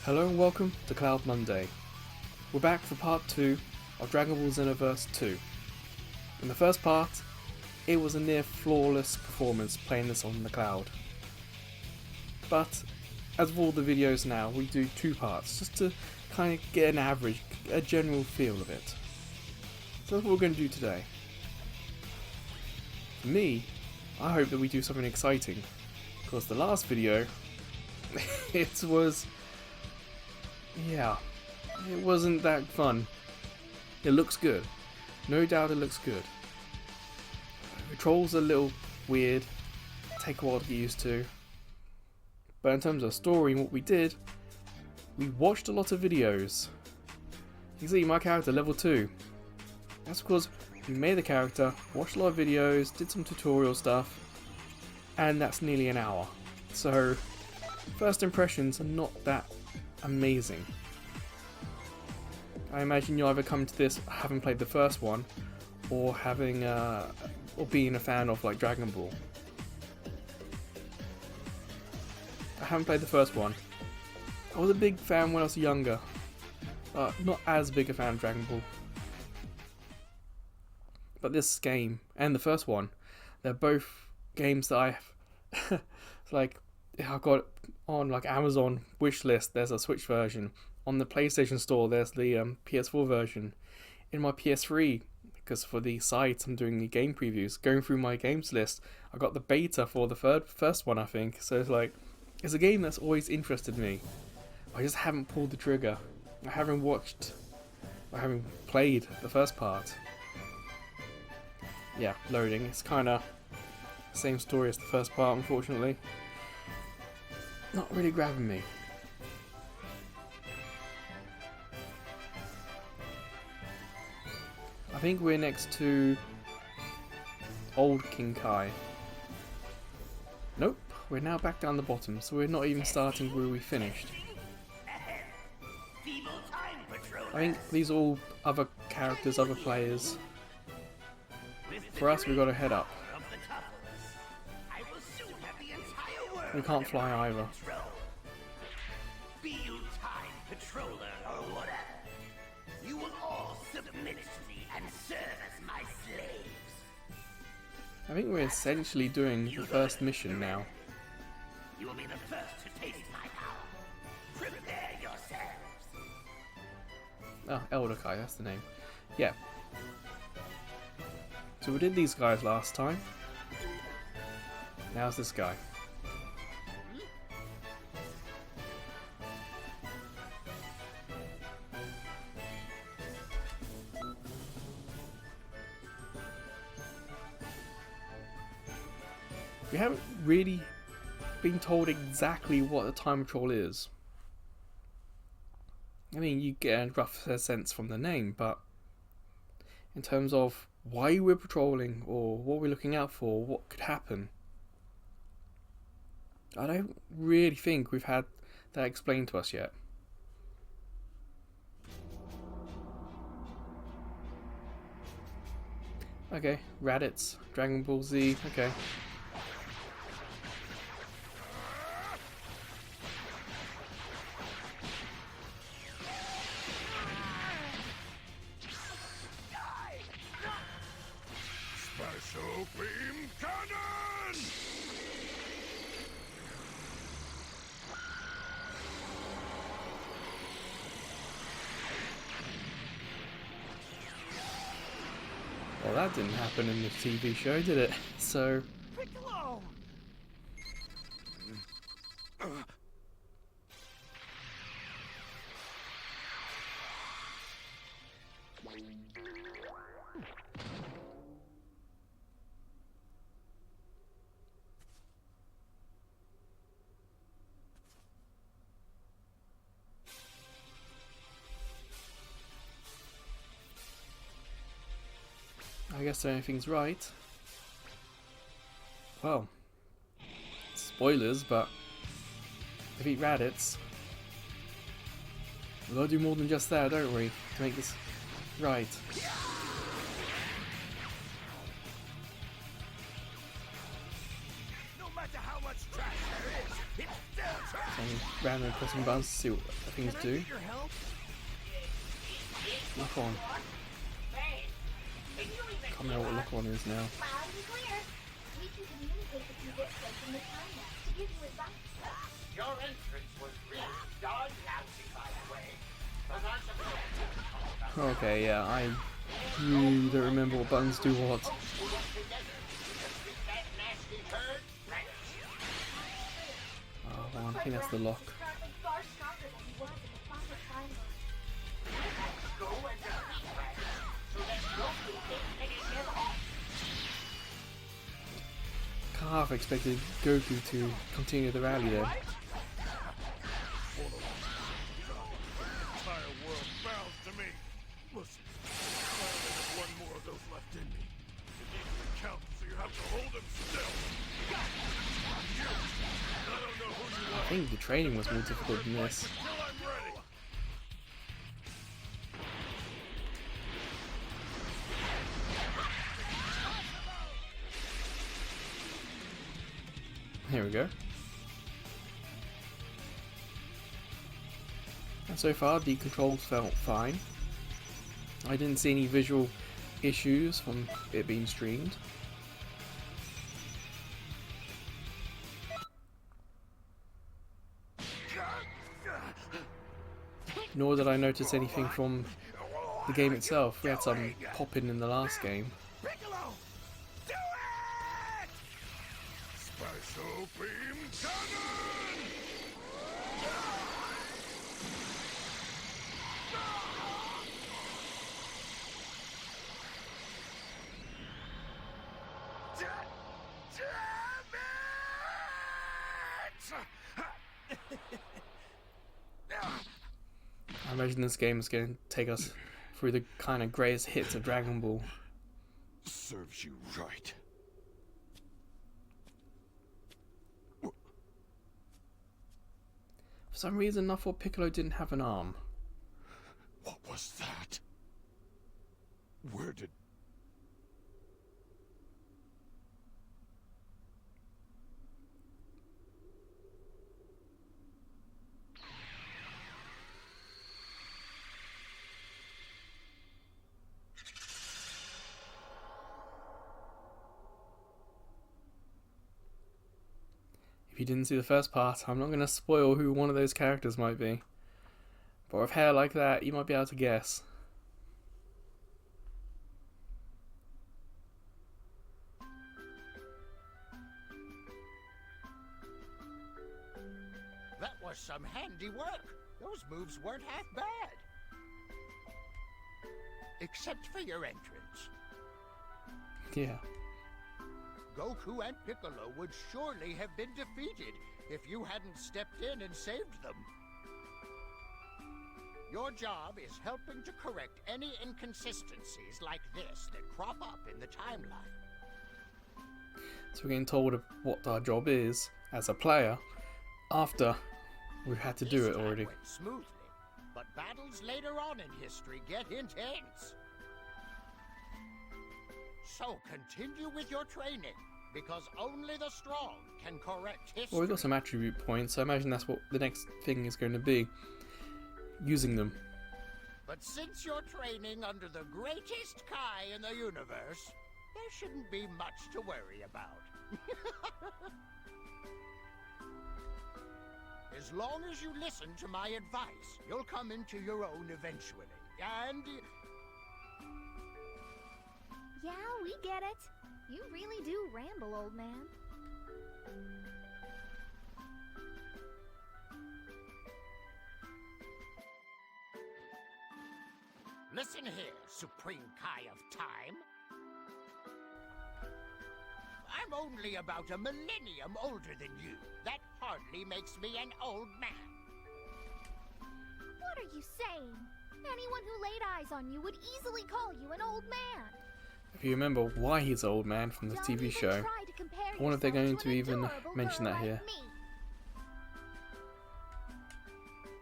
Hello and welcome to Cloud Monday. We're back for part 2 of Dragon Ball Xenoverse 2. In the first part, it was a near flawless performance playing this on the Cloud. But, as with all the videos now, we do 2 parts, just to kind of get an average, a general feel of it. So that's what we're going to do today. For me, I hope that we do something exciting, because the last video, it wasn't that fun. It looks good. No doubt it looks good. The trolls are a little weird. Take a while to get used to. But in terms of story and what we did, we watched a lot of videos. You can see my character level 2. That's because we made the character, watched a lot of videos, did some tutorial stuff, and that's nearly an hour. So first impressions are not that amazing. I imagine you'll either come to this having played the first one, or being a fan of like Dragon Ball. I haven't played the first one. I was a big fan when I was younger, but not as big a fan of Dragon Ball. But this game and the first one, they're both games that I've I got on like Amazon wishlist. There's a Switch version. On the PlayStation Store, there's the PS4 version. In my PS3, because for the sites I'm doing the game previews, going through my games list, I got the beta for the first one, I think. So it's a game that's always interested me. I just haven't pulled the trigger. I haven't played the first part. Yeah, loading. It's kind of the same story as the first part, unfortunately. Not really grabbing me. I think we're next to Old King Kai. Nope, we're now back down the bottom, so we're not even starting where we finished. I think these are all other characters, other players. For us, we've got to head up. We can't fly either. Be you time patroller or whatever, you will all submit to me and serve as my slaves. I think we're essentially doing the first mission now. You will be the first to taste my power. Prepare yourselves. Oh, Elder Kai, that's the name. Yeah. So we did these guys last time. Now's this guy. We haven't really been told exactly what the time patrol is. I mean, you get a rough sense from the name, but in terms of why we're patrolling or what we're looking out for, what could happen, I don't really think we've had that explained to us yet. Okay, Raditz, Dragon Ball Z, okay. Special beam cannon! Well, that didn't happen in the TV show, did it? So Piccolo! I guess anything's right. Well, spoilers, but defeat Raditz. We've got to do more than just that, don't we, to make this right. No matter how much trash there is, it's still trash! and randomly pressing buttons to see what things do. Lock on. Can't remember what lock on is now. Your entrance was really darn lousy, by the way. Okay, yeah, I really don't remember what buttons do what. Oh, well, I think that's the lock. Can't half expected Goku to continue the rally then. I think the training was more difficult than this. Here we go. And so far the controls felt fine. I didn't see any visual issues from it being streamed. Nor did I notice anything from the game itself. We had some popping in the last game. Do it! Special beam cannon! I imagine this game is going to take us through the kind of greatest hits of Dragon Ball. Serves you right. For some reason I thought Piccolo didn't have an arm. What was that? Where did... If you didn't see the first part, I'm not going to spoil who one of those characters might be. But with hair like that, you might be able to guess. That was some handy work. Those moves weren't half bad. Except for your entrance. Yeah. Goku and Piccolo would surely have been defeated if you hadn't stepped in and saved them. Your job is helping to correct any inconsistencies like this that crop up in the timeline. So we're getting told of what our job is as a player after we've had to do it already. Went smoothly, but battles later on in history get intense. So continue with your training, because only the strong can correct history. Well, we've got some attribute points, so I imagine that's what the next thing is going to be. Using them. But since you're training under the greatest Kai in the universe, there shouldn't be much to worry about. As long as you listen to my advice, you'll come into your own eventually. And... Yeah, we get it. You really do ramble, old man. listen here, Supreme Kai of Time. I'm only about a millennium older than you. That hardly makes me an old man. What are you saying? Anyone who laid eyes on you would easily call you an old man. If you remember why he's an old man from the Don't TV even show, try to compare I wonder if they're yourself going to an even adorable mention girl that here. like me.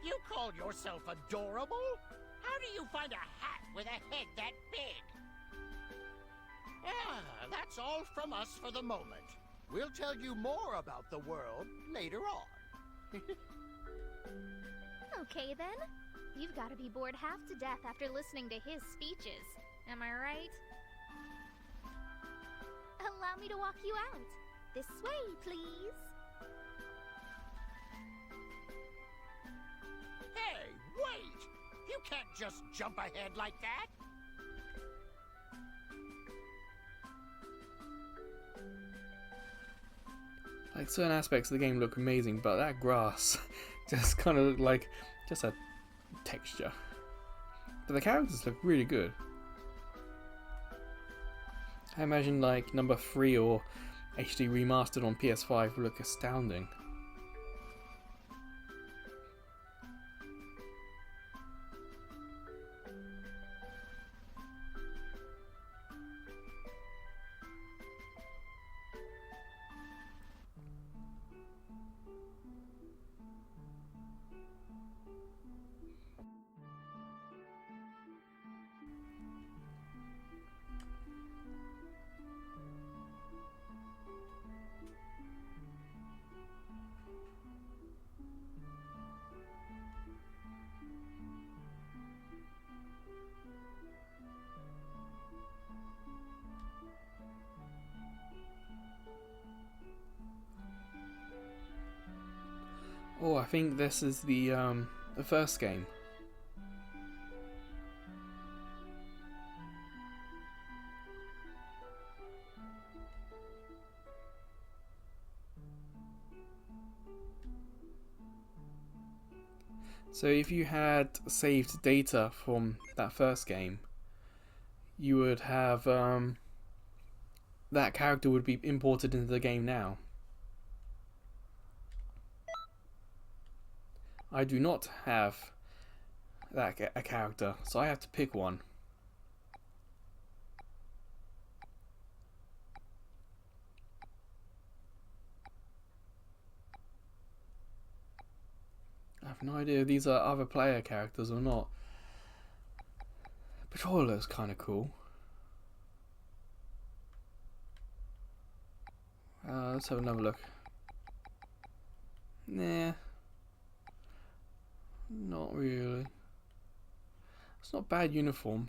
You call yourself adorable? How do you find a hat with a head that big? Ah, that's all from us for the moment. We'll tell you more about the world later on. Okay then. You've got to be bored half to death after listening to his speeches. Am I right? Allow me to walk you out. This way, please. Hey, wait! You can't just jump ahead like that! Like, certain aspects of the game look amazing, but that grass just kind of look like just a texture. But the characters look really good. I imagine like number 3 or HD remastered on PS5 would look astounding. Oh, I think this is the first game. So if you had saved data from that first game, you would have that character would be imported into the game now. I do not have a character, so I have to pick one. I have no idea if these are other player characters or not. Patroller's kind of cool. Let's have another look. Nah. Not really. It's not a bad uniform.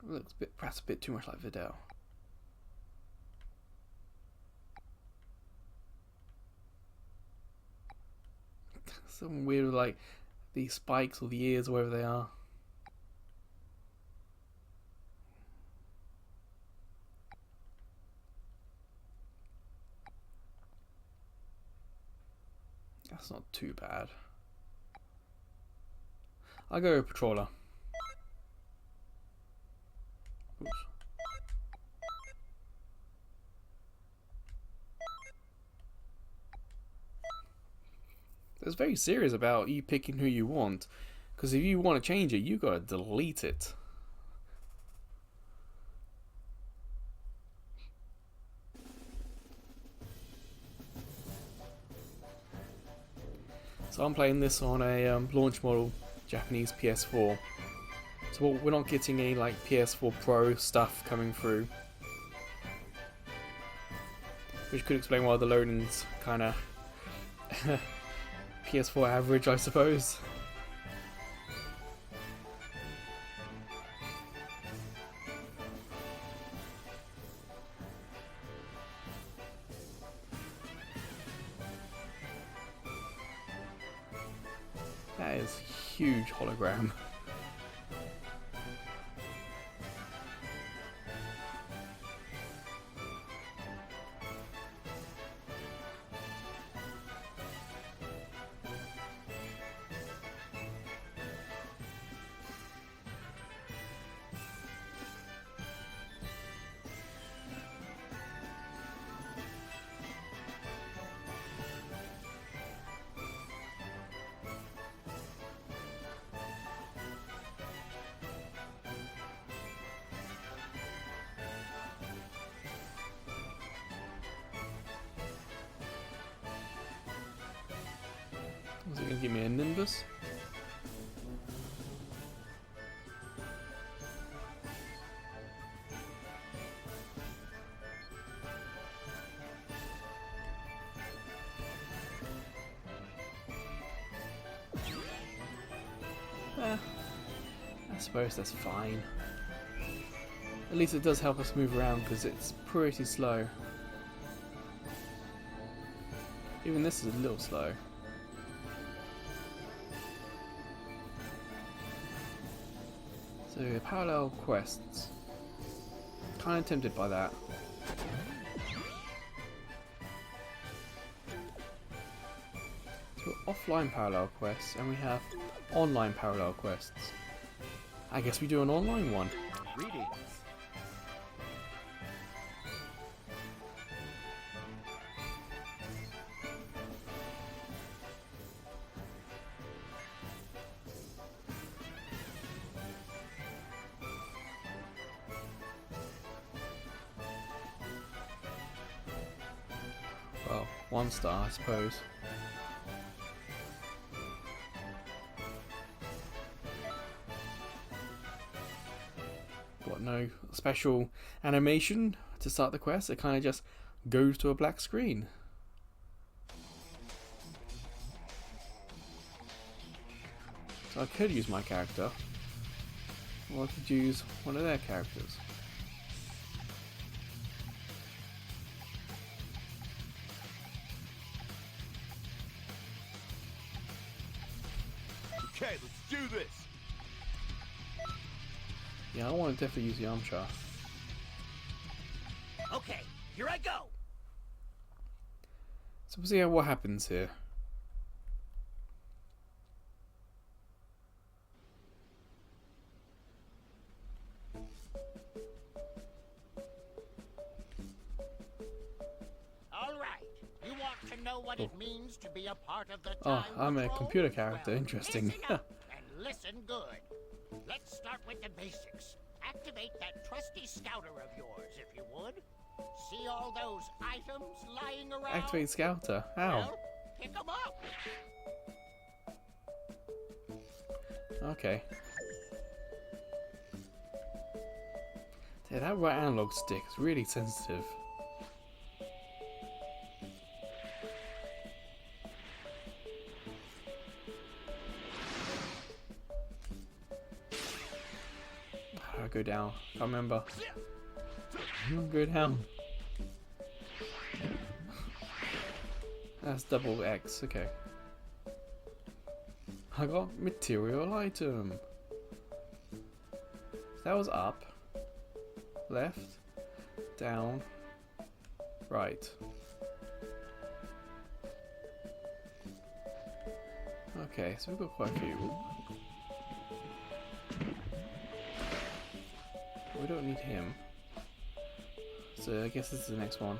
It looks perhaps a bit too much like Vidal. Something weird with like the spikes or the ears or wherever they are. That's not too bad. I'll go with Patroller. Oops. It's very serious about you picking who you want, because if you want to change it, you gotta delete it. So I'm playing this on a launch model Japanese PS4. So we're not getting any like PS4 Pro stuff coming through, which could explain why the loading's kind of PS4 average, I suppose. That is huge hologram. Is it going to give me a Nimbus? suppose that's fine. At least it does help us move around because it's pretty slow. Even this is a little slow. So parallel quests. Kind of tempted by that. So offline parallel quests and we have online parallel quests. I guess we do an online one. Greetings. Well, 1 star, I suppose. Got no special animation to start the quest, it kind of just goes to a black screen. So I could use my character, or I could use one of their characters. Okay, let's do this. Yeah, I want to definitely use Yamcha. Okay, here I go. So we'll see what happens here. All right. You want to know what it means to be a part of the Oh, Time I'm a Patrol? computer character, Well, interesting. listen up and listen good. Let's start with the basics. Activate that trusty scouter of yours, if you would. See all those items lying around? Activate Scouter. How? Well, pick them up. Okay. Yeah, that right analog stick is really sensitive. I go down. I can't remember. Go down. That's double X. Okay. I got material item. That was up, left, down, right. Okay, so we've got quite a few. We don't need him. So I guess this is the next one.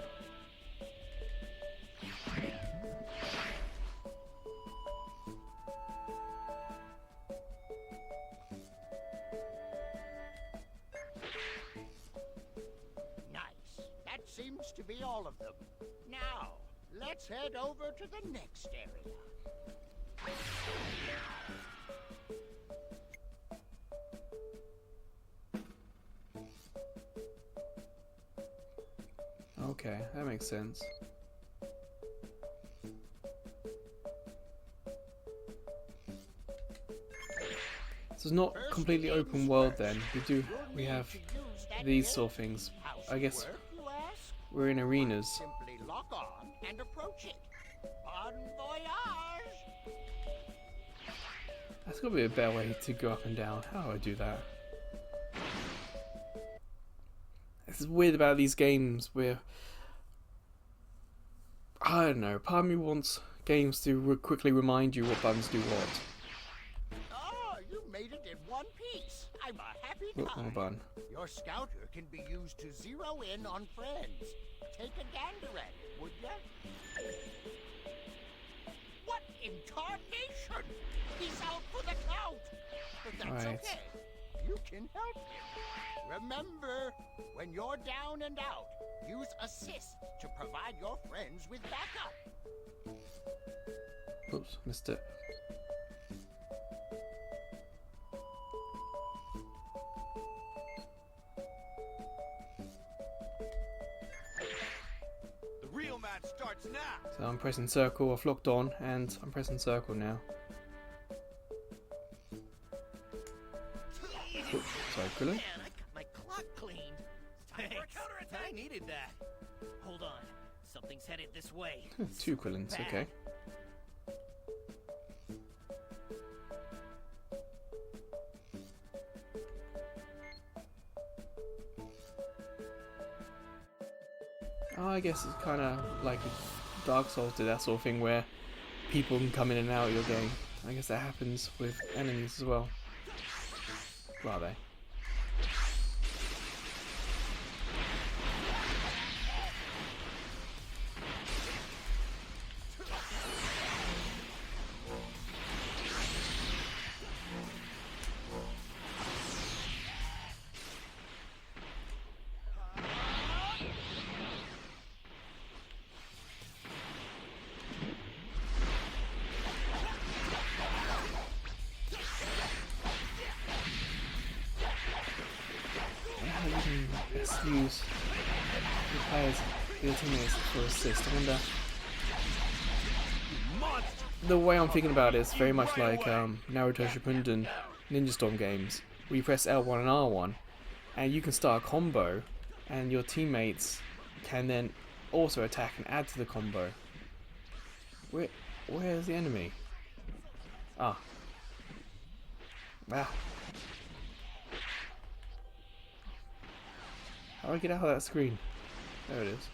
Nice. That seems to be all of them. Now, let's head over to the next area. Okay, that makes sense. So it's not completely open world then. We have these sort of things. I guess How's it work, you ask? we're in arenas. Simply lock on and approach it. Bon voyage! That's gotta be a better way to go up and down. How do I do that? This is weird about these games where I don't know. Part of me wants games to quickly remind you what buttons do what. Oh, you made it in one piece. I'm a happy Look, wrong guy. button. Your scouter can be used to zero in on friends. Take a gander at it, would ya? What in tarnation? He's out for the count. But that's Right. okay. You can help him. Remember, when you're down and out, use assist to provide your friends with backup. Oops, missed it. The real match starts now. So I'm pressing circle. I've locked on, and I'm pressing circle now. Oh, sorry, Krillin. Man, I got my clock cleaned. Thanks. I needed that. Hold on. Something's headed this way. 2 Krillins, okay. Oh, I guess it's kind of like Dark Souls did that sort of thing where people can come in and out of your game. I guess that happens with enemies as well. Where are they? Let's use the players, the teammates for assist. I wonder. The way I'm thinking about it is very much like Naruto Shippuden Ninja Storm games, where you press L1 and R1, and you can start a combo, and your teammates can then also attack and add to the combo. Where's the enemy? Ah. Ah. How do I get out of that screen? There it is.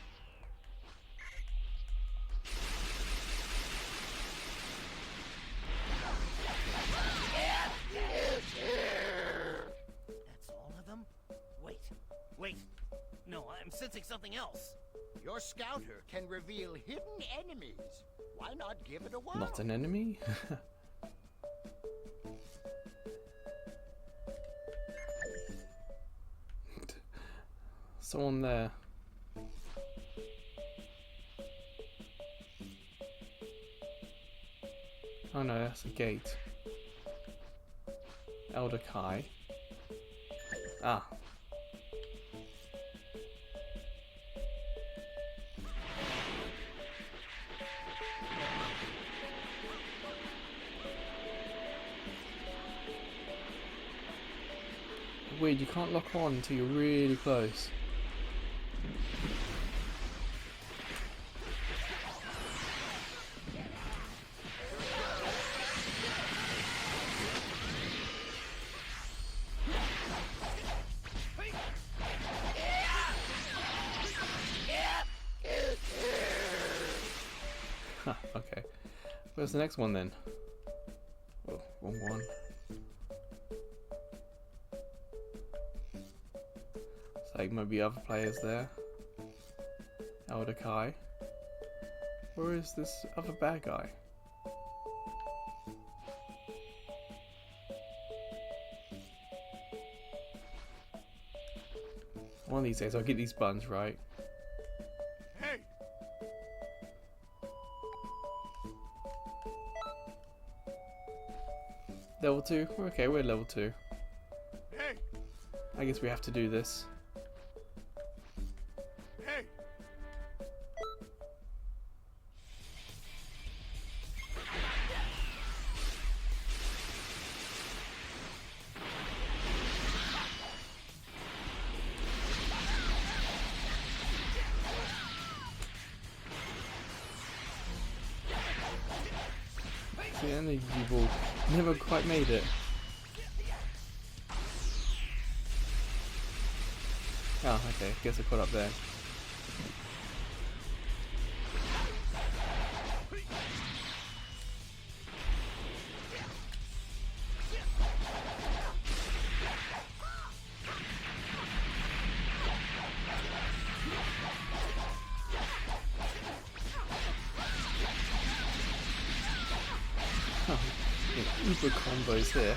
That's all of them? Wait. No, I'm sensing something else. Your scouter can reveal hidden enemies. Why not give it a whirl? Not an enemy? Someone there. Oh no, that's a gate. Elder Kai. Ah. Weird, you can't lock on until you're really close. Huh, okay. Where's the next one then? Oh, wrong one. It's like maybe other players there. Elder Kai. Where is this other bad guy? One of these days I'll get these buttons right. Hey! Level 2? Okay, we're level 2. Hey! I guess we have to do this. Hey! The energy ball never quite made it. Oh, okay, guess I caught up there. Oh, yeah, uber combos here.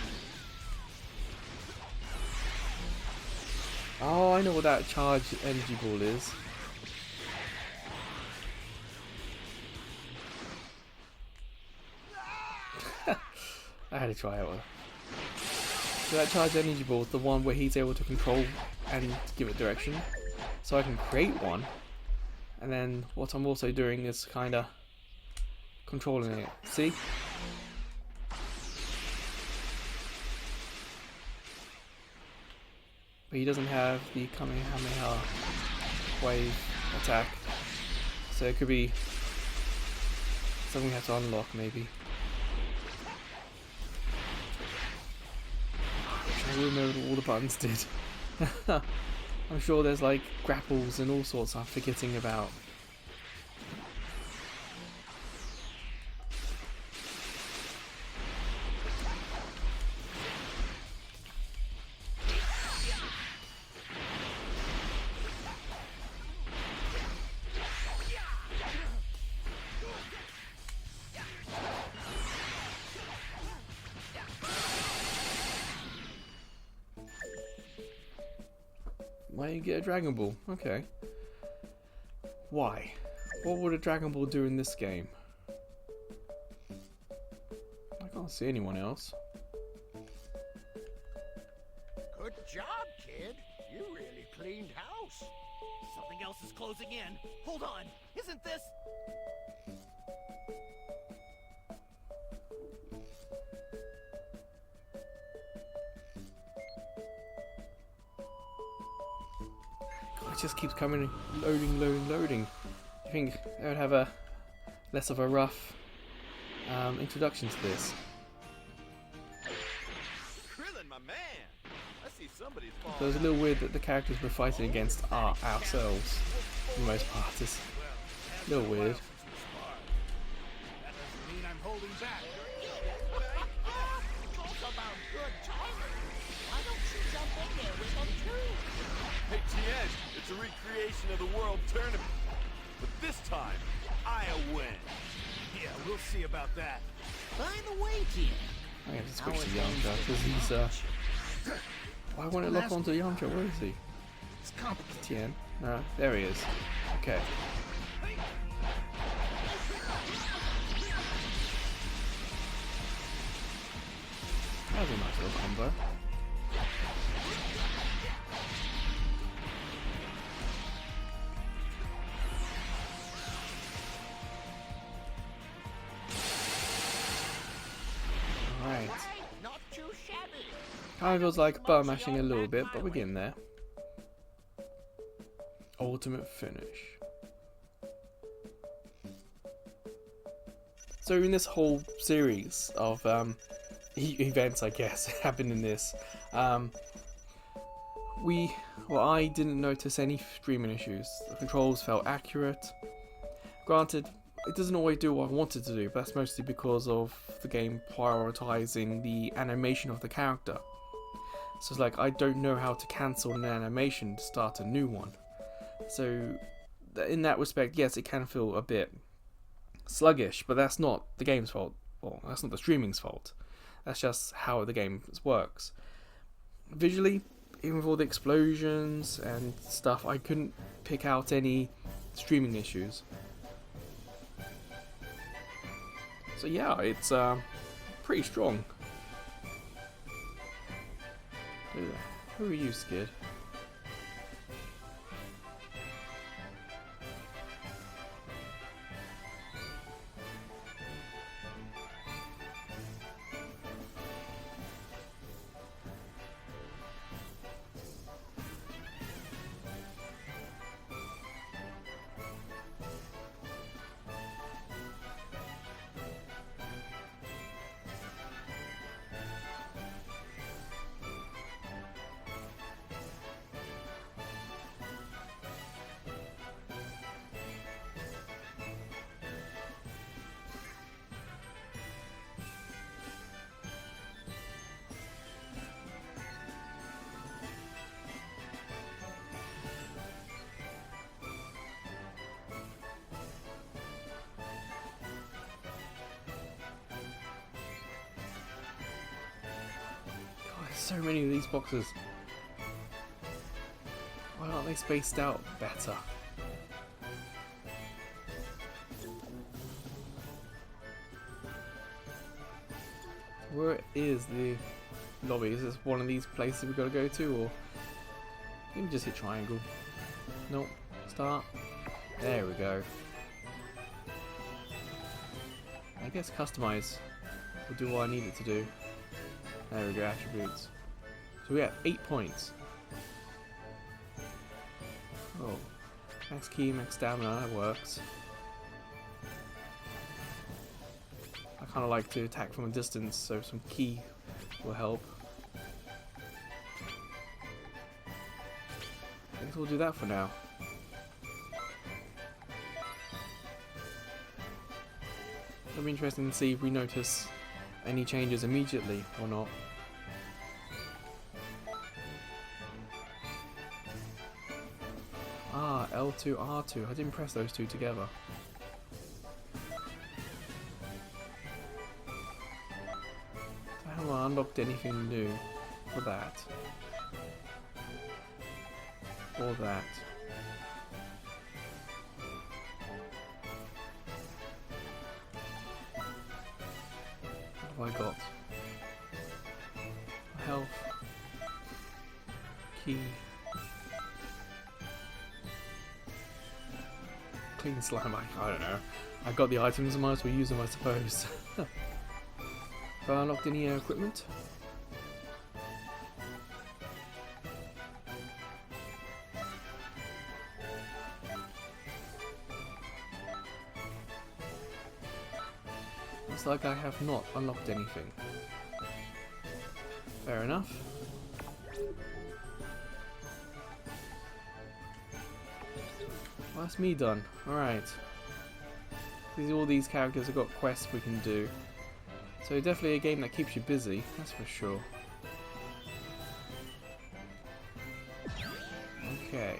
Oh, I know what that charged energy ball is. I had to try it. So that charged energy ball is the one where he's able to control and give it direction. So I can create one, and then what I'm also doing is kind of controlling it. See? but he doesn't have the Kamehameha wave attack. So it could be something we have to unlock, maybe. I remember what all the buttons did. I'm sure there's like grapples and all sorts I'm forgetting about. Why you get a Dragon Ball? Okay. Why? What would a Dragon Ball do in this game? I can't see anyone else. Good job, kid. You really cleaned house. Something else is closing in. Hold on. Isn't this... God, it just keeps coming, loading. I think they would have a less of a rough introduction to this. Krillin, my man. I see somebody's falling. So it's a little weird that the characters we're fighting against are ourselves, for the most part. It's a little weird. That doesn't mean I'm holding back. Talk about good timing. Why don't you jump in there with them too? Hey, Tien, it's a recreation of the World Tournament. But this time, I win. Yeah, we'll see about that. By the way, Tien. I have to switch to Yamcha because he's why won't it lock onto Yamcha? Where is he? It's complicated. Tien. No, there he is. Okay. That was a nice little combo. Alright. Not too shabby. Kind of feels like bar mashing a little bit, but we're getting there. Ultimate finish. So in this whole series of events, I guess, happened in this, I didn't notice any streaming issues. The controls felt accurate. Granted, it doesn't always do what I wanted to do, but that's mostly because of the game prioritizing the animation of the character. So it's like, I don't know how to cancel an animation to start a new one. So in that respect, yes, it can feel a bit sluggish, but that's not the game's fault. Well, that's not the streaming's fault. That's just how the game works. Visually, even with all the explosions and stuff, I couldn't pick out any streaming issues. So yeah, it's pretty strong. Who are you, Skid? So many of these boxes. Why aren't they spaced out better? Where is the lobby? Is this one of these places we've got to go to, or you can just hit triangle? Nope. Start. There we go. I guess customize will do what I need it to do. There we go, attributes. So we have 8 points. Oh, max key, max stamina, that works. I kind of like to attack from a distance, so some key will help. I guess we'll do that for now. It'll be interesting to see if we notice any changes immediately or not. Ah, L2, R2. I didn't press those two together. So have I unlocked anything new for that? Or that? What have I got? Health. Key. Clean slime. I don't know. I got the items, I might as well use them, I suppose. Have I unlocked any equipment? Looks like I have not unlocked anything. Fair enough. Well, that's me done. Alright. All these characters have got quests we can do. So definitely a game that keeps you busy, that's for sure. Okay.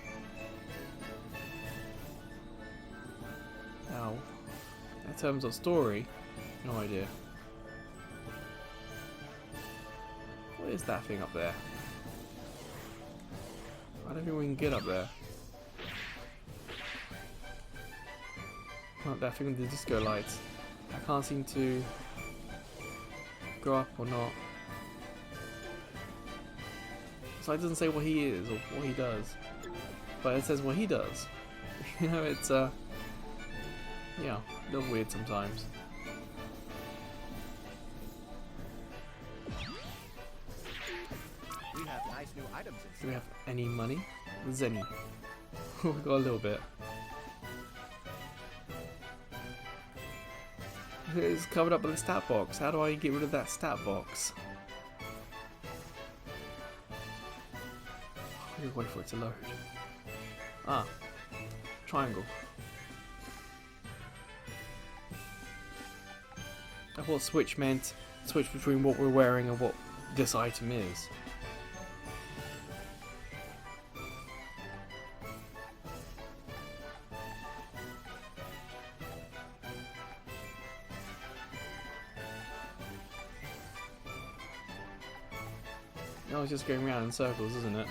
Now, in terms of story, no idea. What is that thing up there? I don't think we can get up there. Not that thing with the disco lights. I can't seem to go up or not. So it doesn't say what he is or what he does, but it says what he does. You know, it's yeah, a little weird sometimes. We have nice new items in Do we have any money? Zenny. We got a little bit. It's covered up by the stat box. How do I get rid of that stat box? I'm gonna wait for it to load. Ah, triangle. I thought switch meant switch between what we're wearing and what this item is. No, it's just going around in circles, isn't it?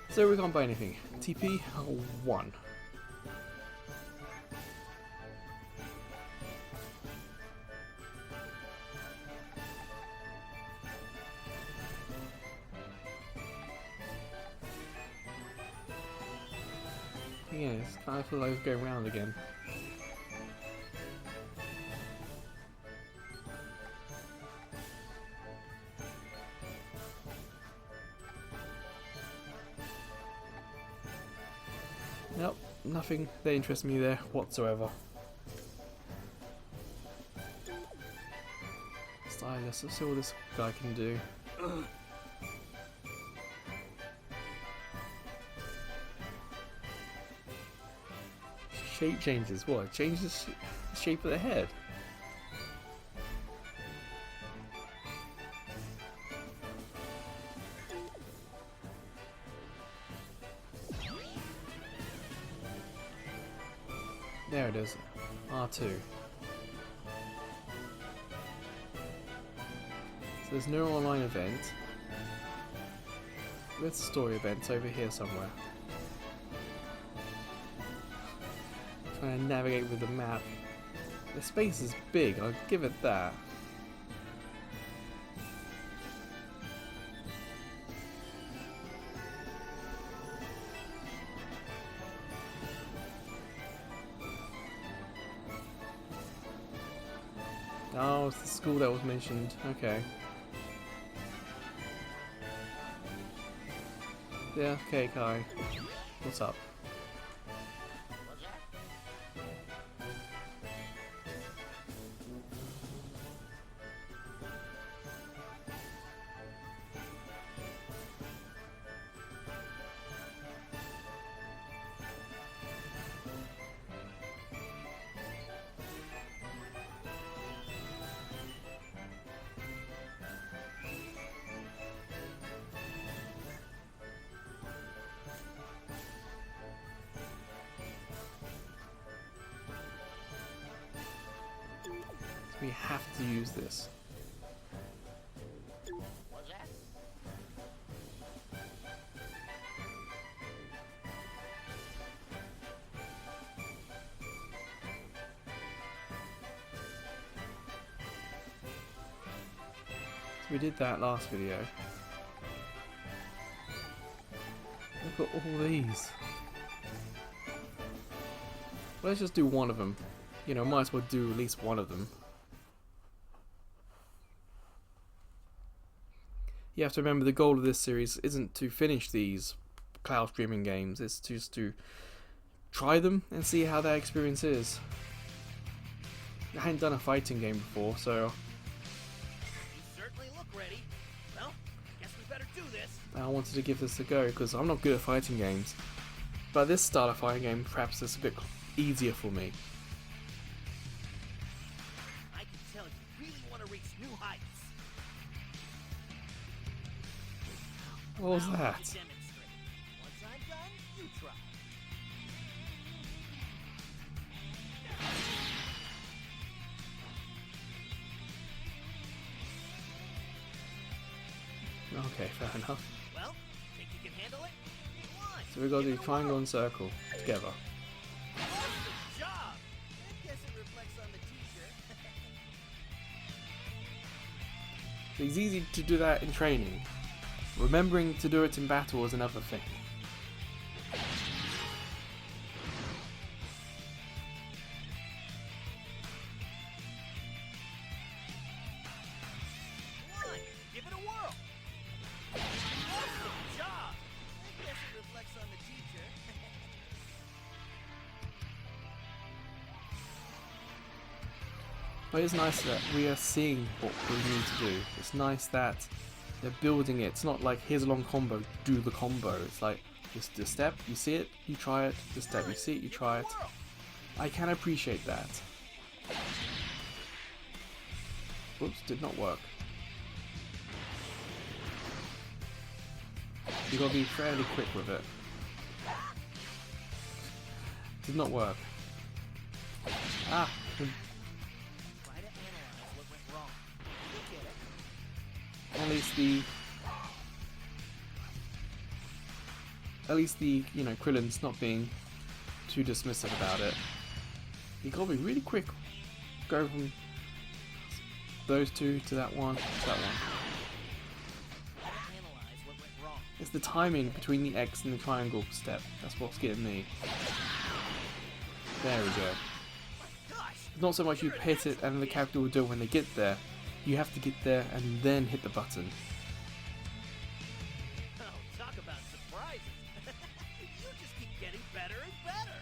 So we can't buy anything. TP 1. Yeah, it's kind of feel like it's going round again. Nope, nothing that interests me there whatsoever. Stylus, let's see what this guy can do. Shape changes, what? Changes the shape of the head? There it is, R2. So there's no online event. There's story events over here somewhere. Trying to navigate with the map. The space is big, I'll give it that. Oh, it's the school that was mentioned. Okay. Yeah, okay, Kai. What's up? What's that? We have to use this. What's that? So we did that last video. Look at all these. Let's just do one of them. You know, might as well do at least one of them. You have to remember the goal of this series isn't to finish these cloud streaming games, it's just to try them and see how that experience is. I hadn't done a fighting game before, so You certainly look ready. Well, I guess we better do this. I wanted to give this a go because I'm not good at fighting games. But this style of fighting game perhaps is a bit easier for me. I can tell you really want to reach new heights. What was Now, that? let me demonstrate. Once I'm done, you try. Okay, fair enough. Well, think you can handle it? Come on, So we got to give do it a triangle whirl. and circle together. Awesome job! I guess it reflects on the teacher. It's easy to do that in training. Remembering to do it in battle is another thing. Come on, give it a whirl. Awesome job! I guess it reflects on the teacher. But it's nice that we are seeing what we need to do. It's nice that they're building it. It's not like here's a long combo, do the combo. It's like just the step, you see it, you try it, the step, you see it, you try it. I can appreciate that. Oops, did not work. You gotta be fairly quick with it. Did not work. Ah! Try to analyze what went wrong. You get it. At least the you know, Krillin's not being too dismissive about it. You gotta be really quick. Go from those two to that one, to that one. Try to analyze what went wrong. It's the timing between the X and the triangle step. That's what's getting me. There we go. Gosh! It's not so much you hit it and the character will do it when they get there. You have to get there and then hit the button. Oh, talk about surprises. You just keep getting better and better.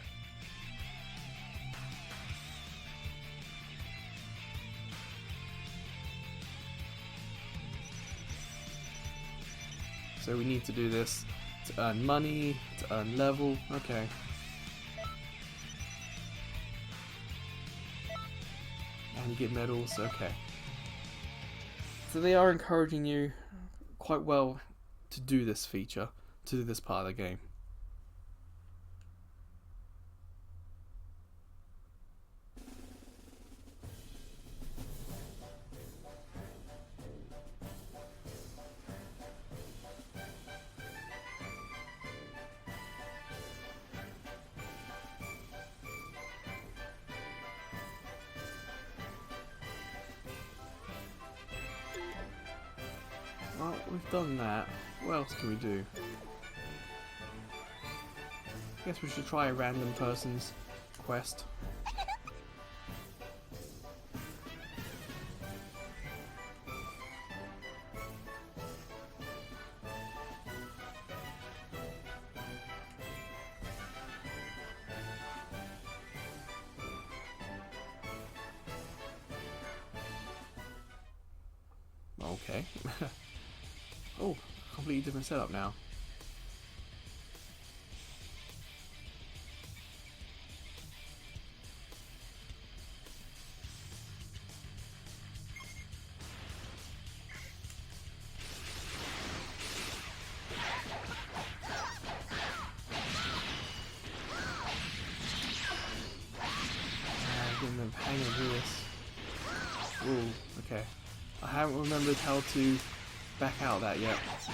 So we need to do this to earn money, to earn level. Okay. And you get medals. Okay. So they are encouraging you quite well to do this feature, to do this part of the game. Well, we've done that. What else can we do? Guess we should try a random person's quest. Okay. Oh, completely different setup now. Getting the hang of this. Ooh, okay. I haven't remembered how to back out that yet. So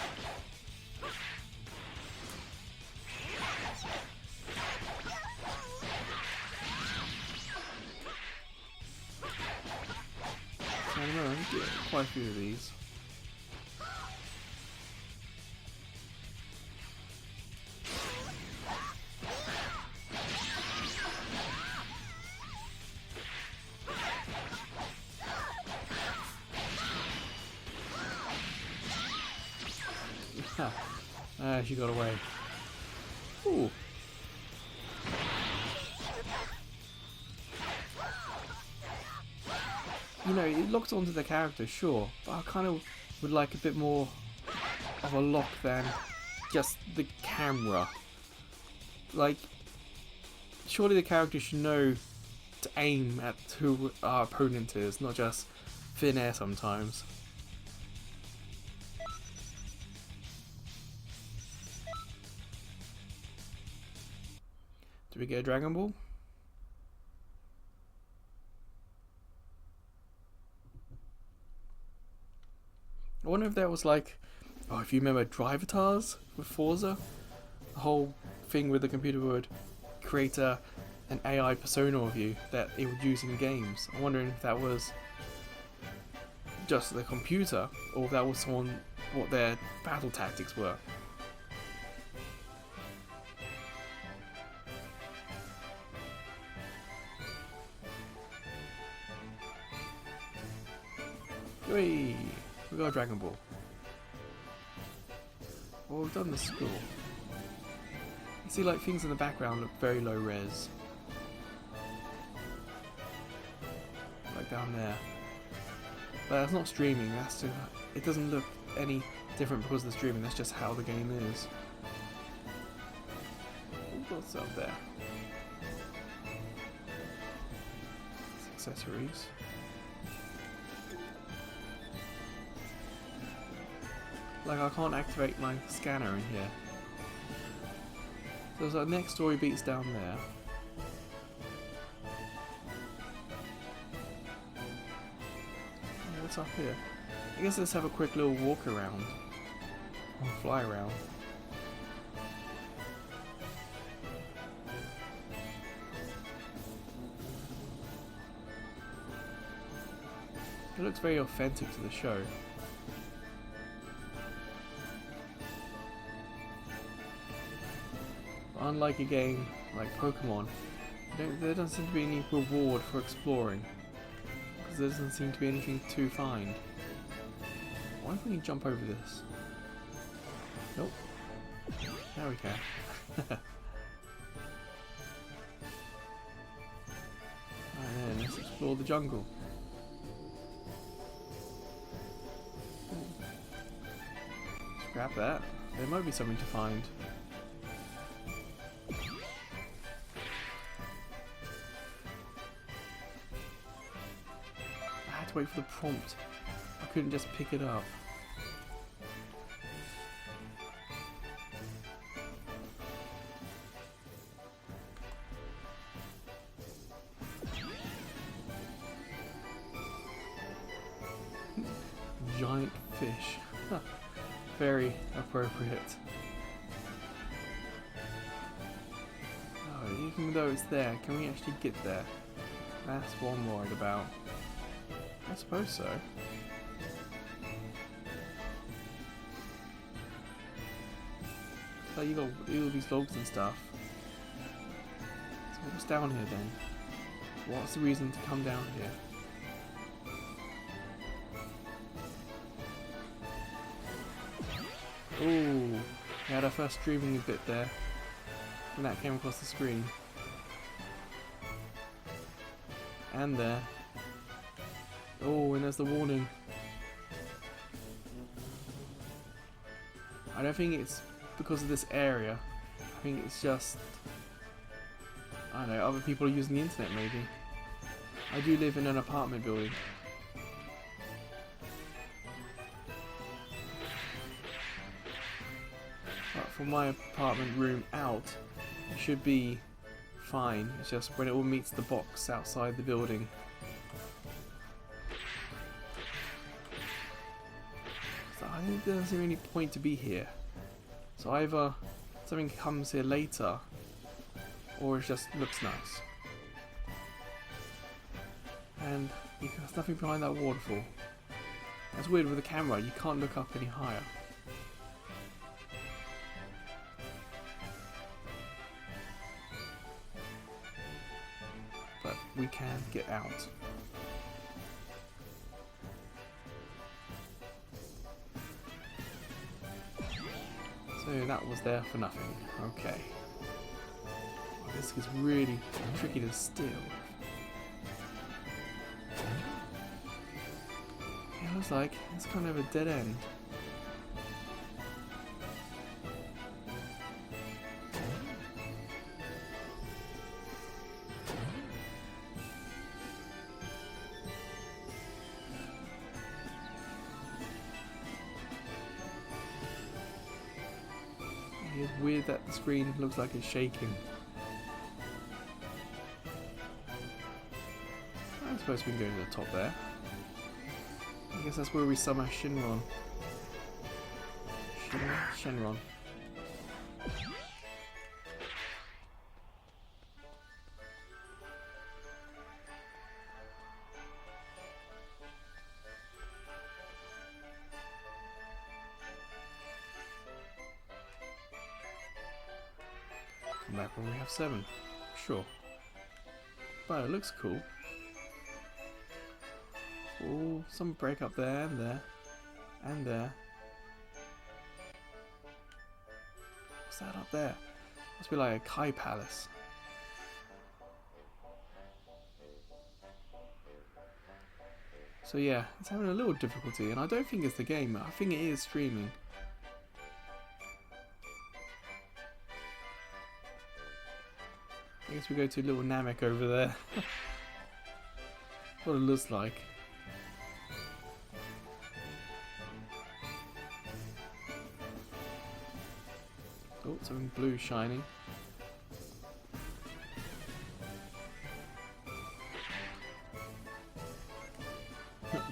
I don't know, I get quite a few of these. She got away. Ooh. You know, it locks onto the character, sure, but I kind of would like a bit more of a lock than just the camera. Like, surely the character should know to aim at who our opponent is, not just thin air sometimes. Do we get a Dragon Ball? I wonder if that was like, oh, if you remember Drivatars with Forza, the whole thing with the computer would create an AI persona of you that it would use in games. I'm wondering if that was just the computer, or if that was someone, what their battle tactics were. Whee! We got a Dragon Ball. Well, we've done the school. You see, like, things in the background look very low res. Like down there. But that's not streaming, that's too, it doesn't look any different because of the streaming, that's just how the game is. What's up there? Accessories. Like, I can't activate my scanner in here. So there's our next story beats down there. What's up here? I guess let's have a quick little walk around. Or fly around. It looks very authentic to the show. Unlike a game like Pokemon, there doesn't seem to be any reward for exploring, because there doesn't seem to be anything to find. Why if we can jump over this? Nope. There we go. Alright then, let's explore the jungle. Scrap that. There might be something to find. To wait for the prompt. I couldn't just pick it up. Giant fish. Very appropriate. Oh, even though it's there, can we actually get there? That's what I'm worried about. I suppose so. So you got all these logs and stuff. So what's down here then? What's the reason to come down here? Ooh, we had our first streaming bit there. And that came across the screen. And there. Oh, and there's the warning. I don't think it's because of this area. I think it's just, I don't know, other people are using the internet maybe. I do live in an apartment building. But from my apartment room out, it should be fine. It's just when it all meets the box outside the building. So I think there doesn't really point to be here. So either something comes here later, or it just looks nice. And there's nothing behind that waterfall. That's weird with the camera, you can't look up any higher. But we can get out. So that was there for nothing. Okay. Oh, this is really tricky to steal. It looks like it's kind of a dead end. It's weird that the screen looks like it's shaking. I suppose we can go to the top there. I guess that's where we summon Shenron. Shenron. Come back when we have 7. Sure. But it looks cool. Oh, some break up there and there. And there. What's that up there? Must be like a Kai Palace. So yeah, it's having a little difficulty, and I don't think it's the game. I think it is streaming. I guess we go to little Namek over there. What it looks like. Oh, something blue shining.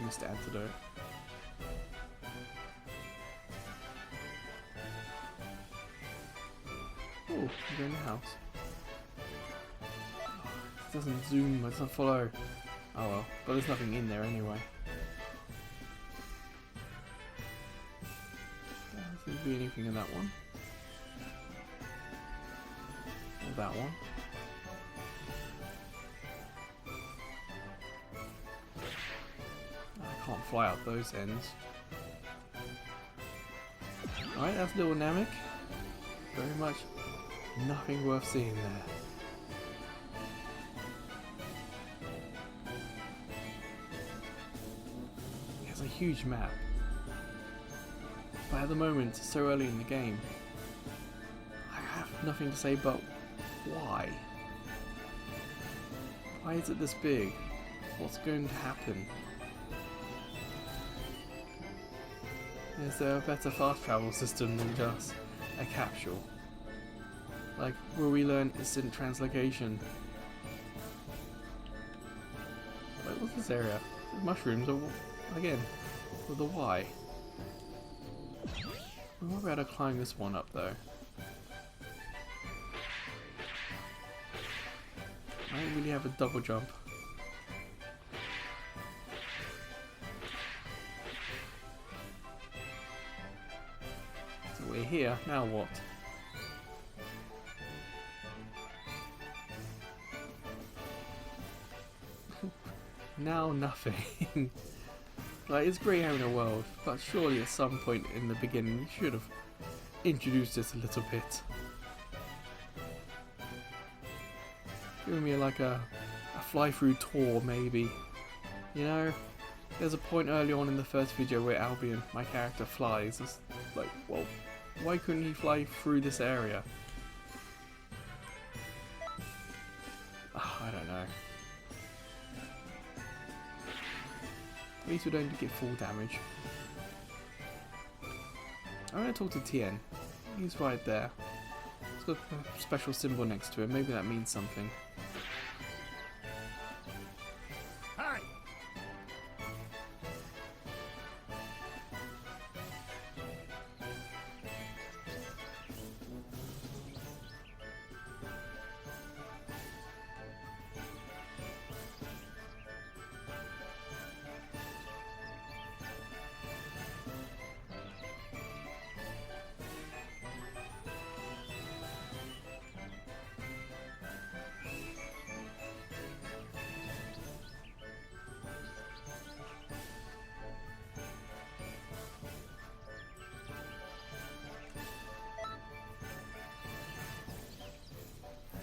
Missed antidote. Oh, we're in the house. It doesn't zoom, it doesn't follow. Oh well, but there's nothing in there anyway. There doesn't seem to be anything in that one. Or that one. I can't fly out those ends. Alright, that's little Namek. Very much nothing worth seeing there. It's a huge map. But at the moment, so early in the game, I have nothing to say but why? Why is it this big? What's going to happen? Is there a better fast travel system than just a capsule? Like, will we learn instant translocation? Wait, what's this area? Mushrooms, or again, with the Y? We might be able to climb this one up though. I don't really have a double jump. So we're here, now what? Now nothing. Like, it's great having a world, but surely at some point in the beginning you should have introduced us a little bit. Giving me like a fly-through tour maybe. You know? There's a point early on in the first video where Albion, my character, flies. It's like, well, Why couldn't he fly through this area? I don't know. At least we don't get full damage. I'm going to talk to Tien. He's right there. He's got a special symbol next to him. Maybe that means something. Hi.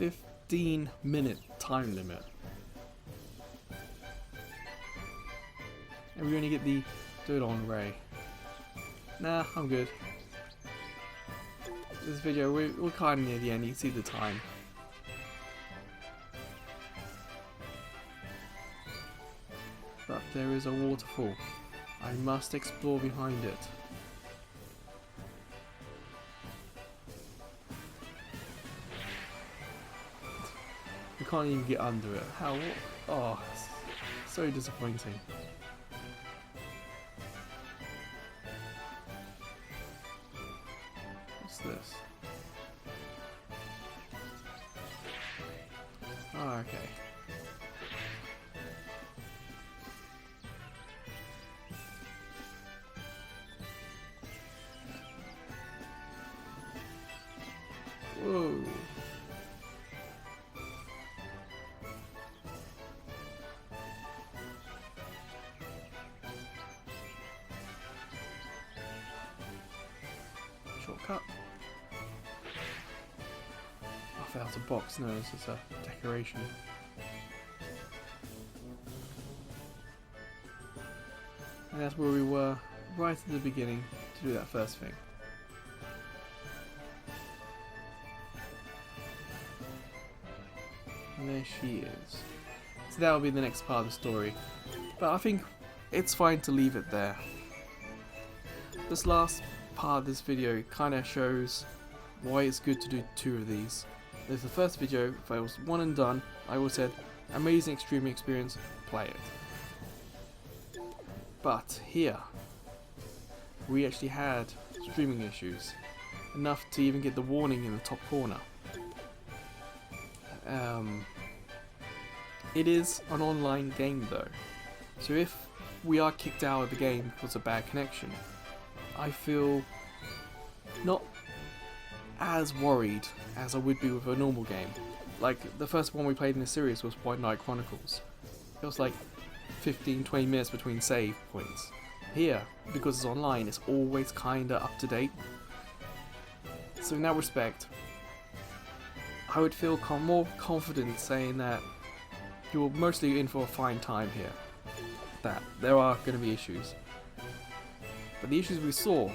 A 15-minute time limit. And we only get the Dodon Ray. Nah, I'm good. This video, we're kind of near the end. You can see the time. But there is a waterfall. I must explore behind it. We can't even get under it. How? Oh, so disappointing. What's this? Oh, okay. Whoa. Shortcut. I found a box. No, this is a decoration. And that's where we were right at the beginning to do that first thing. And there she is. So that'll be the next part of the story. But I think it's fine to leave it there. This last part of this video kind of shows why it's good to do 2 of these. There's the first video, if I was one and done, I would have said, amazing extreme experience, play it. But here, we actually had streaming issues. Enough to even get the warning in the top corner. It is an online game though, so if we are kicked out of the game because of bad connection, I feel not as worried as I would be with a normal game. Like the first one we played in the series was White Knight Chronicles. It was like 15-20 minutes between save points. Here, because it's online, it's always kinda up to date. So in that respect, I would feel more confident saying that you're mostly in for a fine time here. That there are going to be issues. But the issues we saw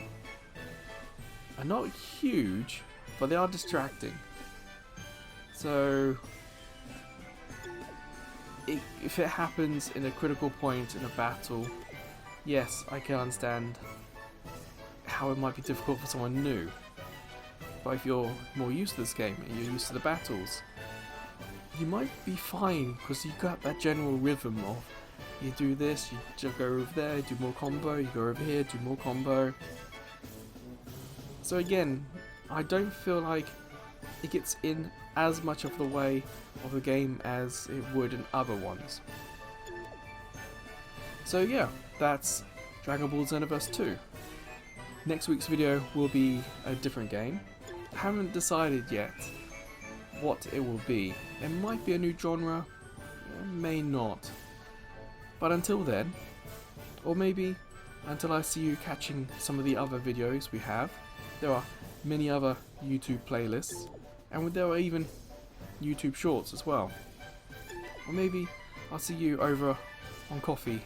are not huge, but they are distracting. So, if it happens in a critical point in a battle, yes, I can understand how it might be difficult for someone new. But if you're more used to this game and you're used to the battles, you might be fine because you got that general rhythm of you do this, you just go over there, do more combo, you go over here, do more combo. So again, I don't feel like it gets in as much of the way of the game as it would in other ones. So yeah, that's Dragon Ball Xenoverse 2. Next week's video will be a different game. Haven't decided yet what it will be. It might be a new genre, it may not. But until then, or maybe until I see you catching some of the other videos we have, there are many other YouTube playlists, and there are even YouTube shorts as well. Or maybe I'll see you over on coffee.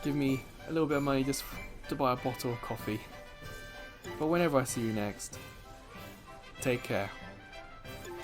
Give me a little bit of money just to buy a bottle of coffee. But whenever I see you next, take care.